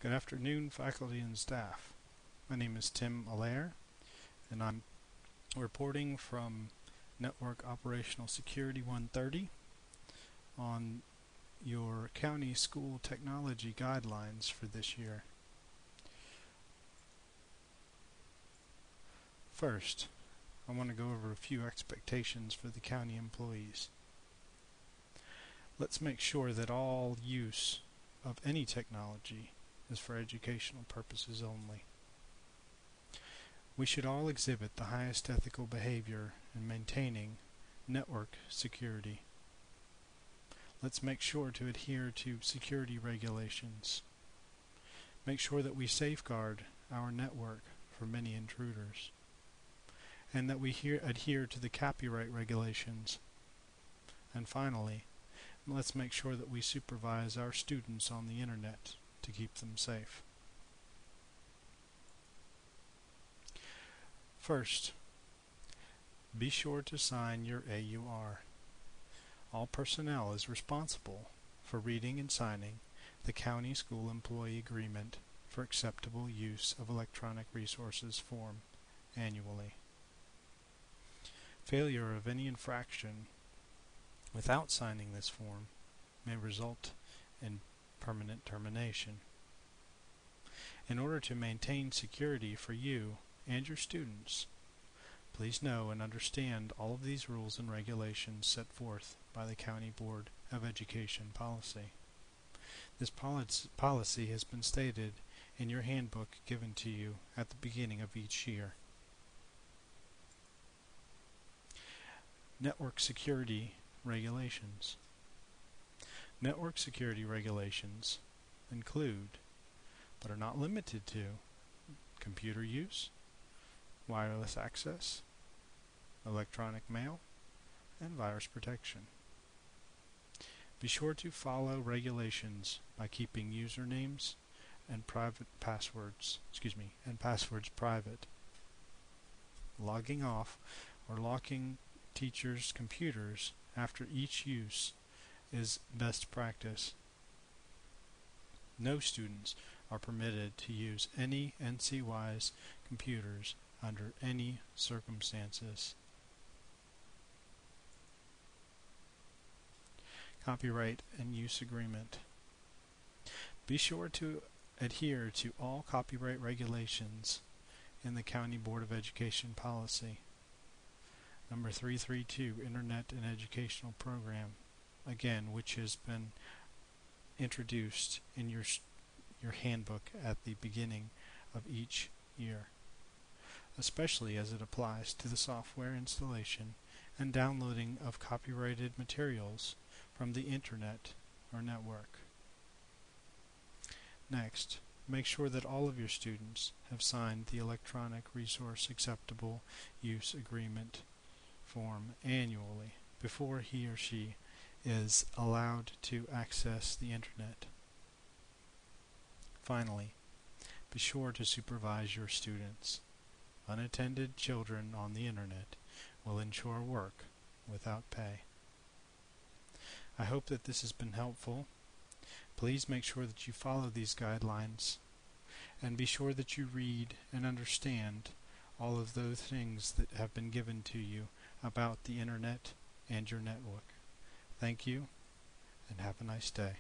Good afternoon, faculty and staff. My name is Tim Allaire, and I'm reporting from Network Operational Security 130 on your county school technology guidelines for this year. First, I want to go over a few expectations for the county employees. Let's make sure that all use of any technology is for educational purposes only. We should all exhibit the highest ethical behavior in maintaining network security. Let's make sure to adhere to security regulations. Make sure that we safeguard our network from many intruders, and that we adhere to the copyright regulations. And finally, let's make sure that we supervise our students on the internet to keep them safe. First, be sure to sign your AUR. All personnel is responsible for reading and signing the County School Employee Agreement for Acceptable Use of Electronic Resources form annually. Failure of any infraction without signing this form may result in permanent termination. In order to maintain security for you and your students, please know and understand all of these rules and regulations set forth by the County Board of Education policy. This policy has been stated in your handbook given to you at the beginning of each year. Network security regulations. Network security regulations include, but are not limited to, computer use, wireless access, electronic mail, and virus protection. Be sure to follow regulations by keeping usernames and passwords private. Logging off or locking teachers' computers after each use is best practice. No students are permitted to use any NC-WISE computers under any circumstances. Copyright and use agreement. Be sure to adhere to all copyright regulations in the County Board of Education policy. Number 332, Internet and Educational Program, again, which has been introduced in your handbook at the beginning of each year, especially as it applies to the software installation and downloading of copyrighted materials from the internet or network. Next, make sure that all of your students have signed the Electronic Resource Acceptable Use Agreement form annually before he or she is allowed to access the internet. Finally, be sure to supervise your students. Unattended children on the internet will ensure work without pay. I hope that this has been helpful. Please make sure that you follow these guidelines, and be sure that you read and understand all of those things that have been given to you about the internet and your network. Thank you, and have a nice day.